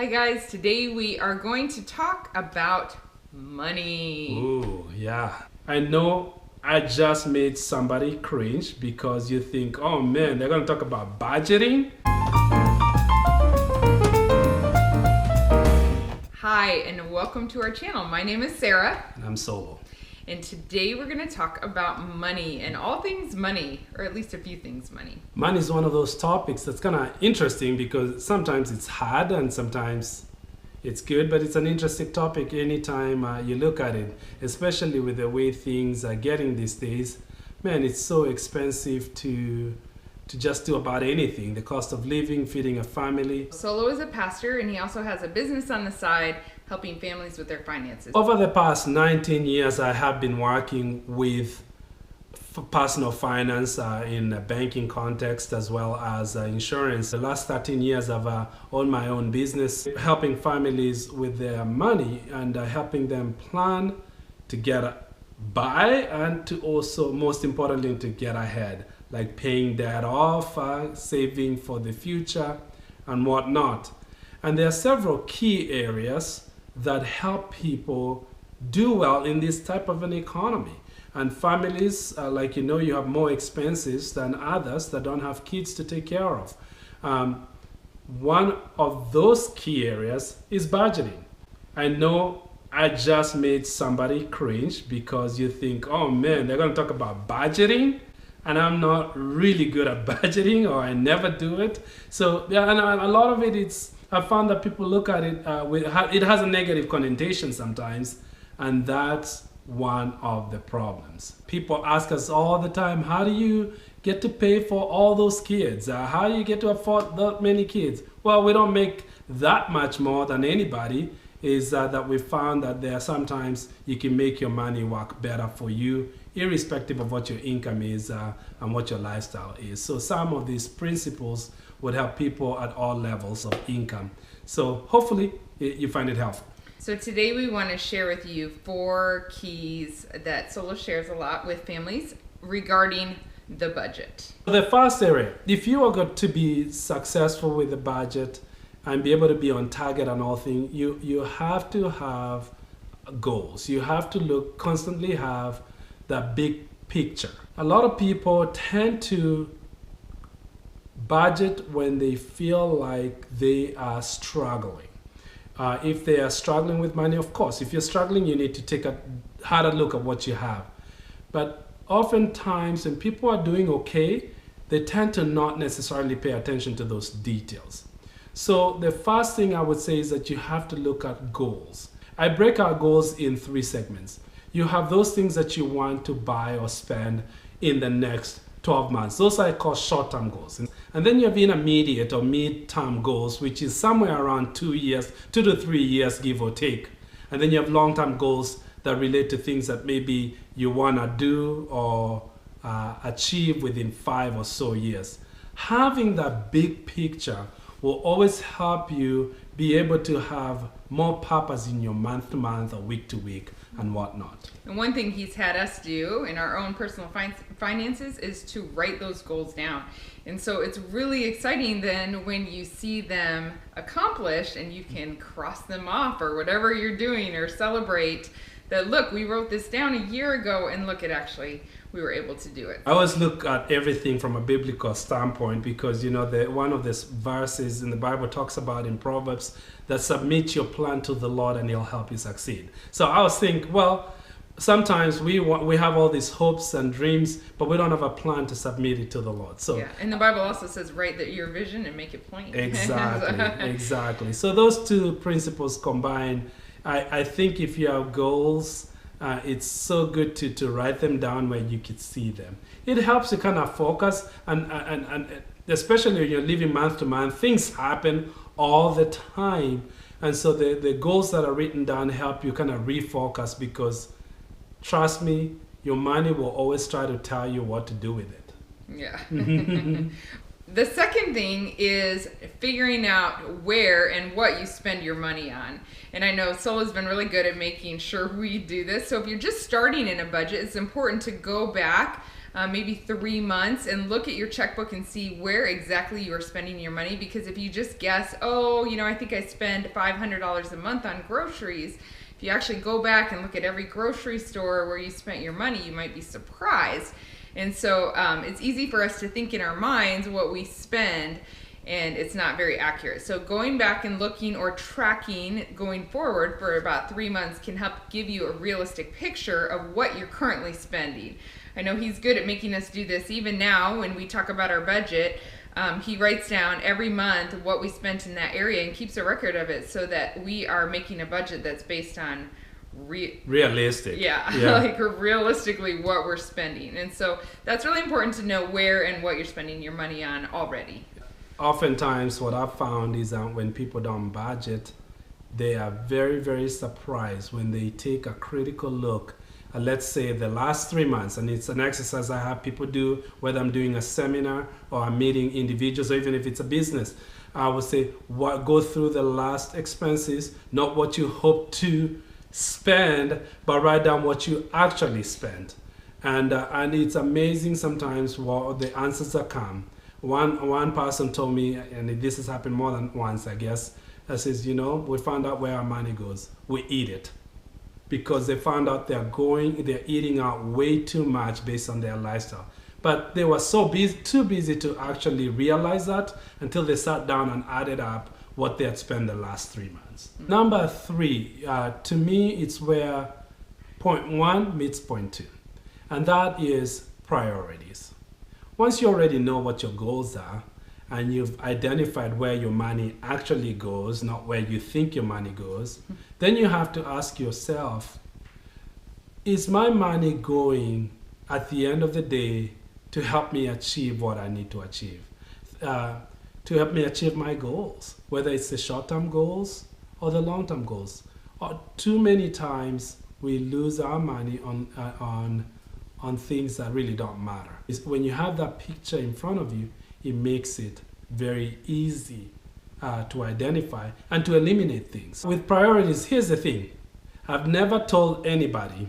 Hi guys, today we are going to talk about money. Ooh, yeah. I know I just made somebody cringe because you think, oh man, they're going to talk about budgeting. Hi and welcome to our channel. My name is Sarah. And I'm Solo. And today we're going to talk about money and all things money, or at least a few things money. Money is one of those topics that's kind of interesting because sometimes it's hard and sometimes it's good, but it's an interesting topic anytime you look at it, especially with the way things are getting these days. Man, it's so expensive to just do about anything. The cost of living, feeding a family. Solo is a pastor and he also has a business on the side helping families with their finances. Over the past 19 years, I have been working with personal finance in a banking context as well as insurance. The last 13 years I've owned my own business, helping families with their money and helping them plan to get by and to also, most importantly, to get ahead, like paying debt off, saving for the future and whatnot. And there are several key areas that help people do well in this type of an economy. And families, you have more expenses than others that don't have kids to take care of. One of those key areas is budgeting. I know I just made somebody cringe because you think, oh man, they're going to talk about budgeting and I'm not really good at budgeting or I never do it. So yeah, and a lot of it, I found that people look at it, it has a negative connotation sometimes, and that's one of the problems. People ask us all the time, how do you get to pay for all those kids? How do you get to afford that many kids? Well, we don't make that much more than anybody. Is that we found that there are sometimes you can make your money work better for you, irrespective of what your income is and what your lifestyle is. So some of these principles would help people at all levels of income. So hopefully you find it helpful. So today we want to share with you 4 keys that Solo shares a lot with families regarding the budget. The first area, if you are going to be successful with the budget and be able to be on target on all things, you have to have goals. You have to constantly have that big picture. A lot of people tend to budget when they feel like they are struggling. If they are struggling with money, of course, if you're struggling, you need to take a harder look at what you have. But oftentimes when people are doing okay, they tend to not necessarily pay attention to those details. So the first thing I would say is that you have to look at goals. I break our goals in 3 segments. You have those things that you want to buy or spend in the next 12 months. Those I call short-term goals. And then you have intermediate or mid-term goals, which is somewhere around 2 to 3 years, give or take. And then you have long-term goals that relate to things that maybe you want to do or achieve within 5 or so years. Having that big picture will always help you be able to have more purpose in your month-to-month or week-to-week and whatnot. And one thing he's had us do in our own personal finances is to write those goals down. And so it's really exciting then when you see them accomplished and you can cross them off or whatever you're doing or celebrate that, look, we wrote this down a year ago and look, we were able to do it. I always look at everything from a biblical standpoint because, one of the verses in the Bible talks about in Proverbs that submit your plan to the Lord and he'll help you succeed. So I was thinking, well, sometimes we have all these hopes and dreams, but we don't have a plan to submit it to the Lord. So yeah, and the Bible also says, write your vision and make it plain. Exactly. So those 2 principles combined, I think if you have goals, it's so good to write them down where you can see them. It helps you kind of focus and especially when you're living month to month, things happen all the time. And so the goals that are written down help you kind of refocus because trust me, your money will always try to tell you what to do with it. Yeah. The second thing is figuring out where and what you spend your money on. And I know Solo's been really good at making sure we do this. So if you're just starting in a budget, it's important to go back maybe 3 months, and look at your checkbook and see where exactly you are spending your money. Because if you just guess, oh, I think I spend $500 a month on groceries, if you actually go back and look at every grocery store where you spent your money, you might be surprised. And so it's easy for us to think in our minds what we spend, and it's not very accurate. So going back and looking or tracking going forward for about 3 months can help give you a realistic picture of what you're currently spending. I know he's good at making us do this even now when we talk about our budget. He writes down every month what we spent in that area and keeps a record of it so that we are making a budget that's based on realistic. Yeah. Like realistically what we're spending. And so that's really important to know where and what you're spending your money on already. Oftentimes what I've found is that when people don't budget, they are very, very surprised when they take a critical look at, let's say, the last 3 months. And it's an exercise I have people do, whether I'm doing a seminar or I'm meeting individuals, or even if it's a business. I would say, go through the last expenses, not what you hope to spend, but write down what you actually spent. And it's amazing sometimes what the answers that come. One person told me, and this has happened more than once, I guess, that says, we found out where our money goes. We eat it. Because they found out they're eating out way too much based on their lifestyle. But they were too busy to actually realize that until they sat down and added up what they had spent the last 3 months. Mm-hmm. Number 3, to me, it's where point 1 meets point 2. And that is priorities. Once you already know what your goals are, and you've identified where your money actually goes, not where you think your money goes, then you have to ask yourself, is my money going at the end of the day to help me achieve what I need to achieve? To help me achieve my goals, whether it's the short-term goals or the long-term goals. Too many times we lose our money on things that really don't matter. When you have that picture in front of you, it makes it very easy to identify and to eliminate things. With priorities, here's the thing. I've never told anybody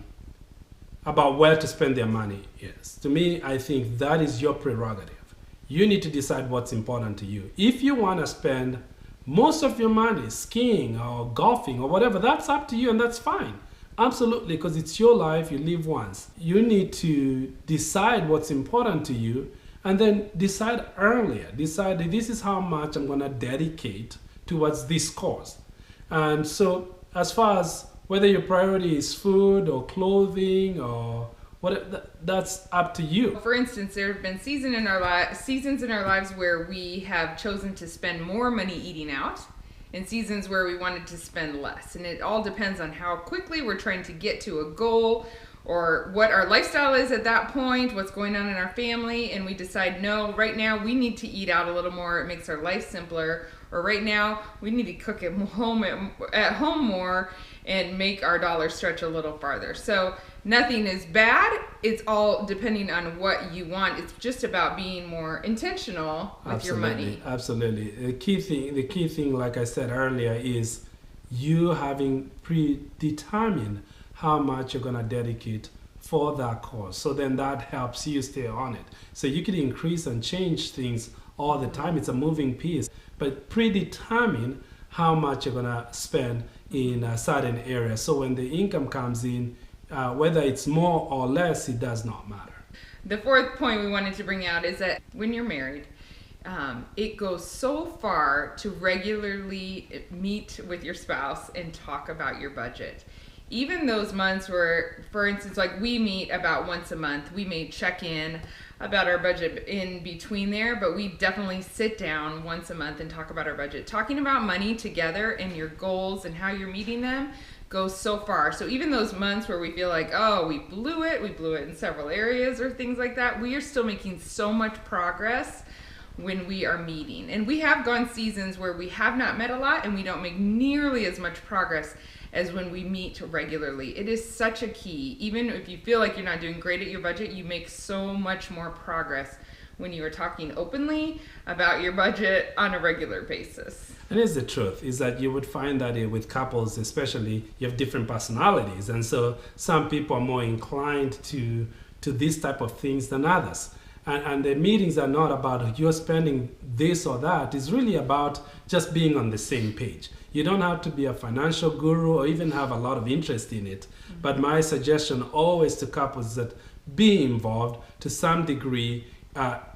about where to spend their money. Yes. To me, I think that is your prerogative. You need to decide what's important to you. If you want to spend most of your money skiing or golfing or whatever, that's up to you, and that's fine. Absolutely, because it's your life, you live once. You need to decide what's important to you, and then decide earlier. Decide this is how much I'm going to dedicate towards this cause. And so as far as whether your priority is food or clothing or what, that's up to you. For instance, there have been seasons in our lives where we have chosen to spend more money eating out, and seasons where we wanted to spend less. And it all depends on how quickly we're trying to get to a goal, or what our lifestyle is at that point, what's going on in our family, and we decide, no, right now we need to eat out a little more, it makes our life simpler, or right now we need to cook at home more and make our dollar stretch a little farther. So nothing is bad, it's all depending on what you want. It's just about being more intentional with your money. Absolutely. The key thing, like I said earlier, is you having predetermined how much you're going to dedicate for that cause. So then that helps you stay on it. So you can increase and change things all the time. It's a moving piece. But predetermine how much you're going to spend in a certain area. So when the income comes in, whether it's more or less, it does not matter. The fourth point we wanted to bring out is that when you're married, it goes so far to regularly meet with your spouse and talk about your budget. Even those months where, for instance, like we meet about once a month, we may check in about our budget in between there, but we definitely sit down once a month and talk about our budget. Talking about money together and your goals and how you're meeting them goes so far. So even those months where we feel like, oh, we blew it in several areas or things like that, we are still making so much progress when we are meeting. And we have gone seasons where we have not met a lot and we don't make nearly as much progress as when we meet regularly. It is such a key. Even if you feel like you're not doing great at your budget, you make so much more progress when you are talking openly about your budget on a regular basis. And here's the truth, is that you would find that with couples especially, you have different personalities. And so some people are more inclined to to these type of things than others. And the meetings are not about you're spending this or that. It's really about just being on the same page. You don't have to be a financial guru or even have a lot of interest in it. But my suggestion always to couples is that be involved to some degree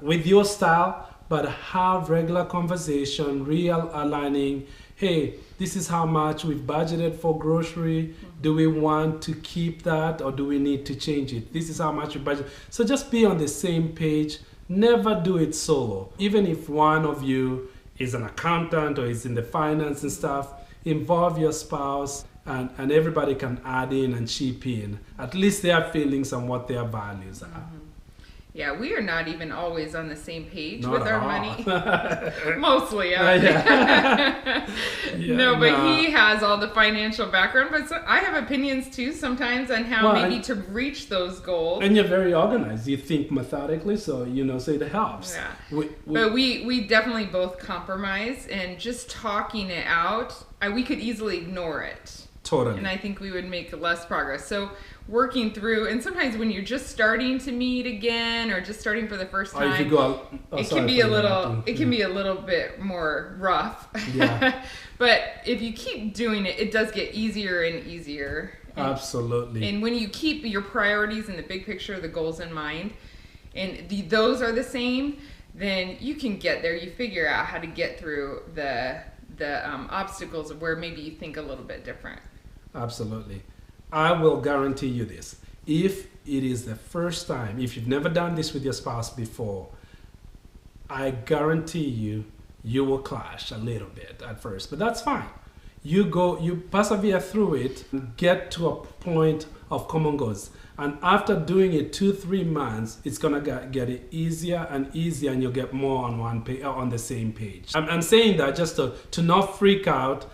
with your style, but have regular conversation, real aligning. Hey, this is how much we've budgeted for grocery. Do we want to keep that or do we need to change it? This is how much we budget. So just be on the same page. Never do it solo. Even if one of you is an accountant or is in the finance and stuff, involve your spouse and everybody can add in and chip in. At least their feelings and what their values are. Yeah, we are not even always on the same page Not with at our all. money. Mostly, Yeah, no, but he has all the financial background. But I have opinions too sometimes on how maybe to reach those goals. And you're very organized. You think methodically, so so it helps. Yeah. But we definitely both compromise, and just talking it out, we could easily ignore it. Totally. And I think we would make less progress. So working through, and sometimes when you're just starting to meet again or just starting for the first time, if you go out, it can be a little bit more rough. Yeah. But if you keep doing it, it does get easier and easier. Absolutely. And when you keep your priorities and the big picture, the goals in mind, and those are the same, then you can get there. You figure out how to get through the obstacles where maybe you think a little bit different. Absolutely. I will guarantee you this. If it is the first time, if you've never done this with your spouse before, I guarantee you will clash a little bit at first, but that's fine. You persevere through it, get to a point of common goals. And after doing it 2-3 months, it's gonna get it easier and easier, and you'll get more on the same page. I'm saying that just to not freak out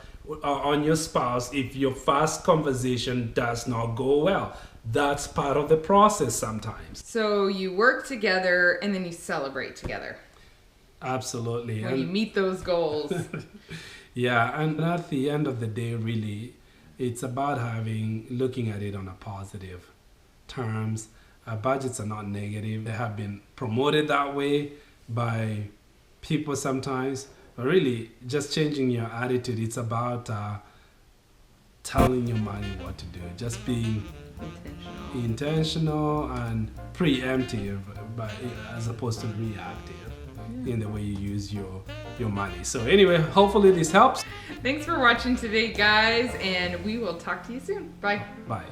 on your spouse if your first conversation does not go well. That's part of the process sometimes. So you work together and then you celebrate together. Absolutely. When you meet those goals. Yeah, and at the end of the day, really, it's about looking at it on a positive terms. Budgets are not negative. They have been promoted that way by people sometimes. But really, just changing your attitude. It's about telling your money what to do. Just being intentional and preemptive, as opposed to reactive in the way you use your money. So anyway, hopefully this helps. Thanks for watching today, guys, and we will talk to you soon. Bye. Bye.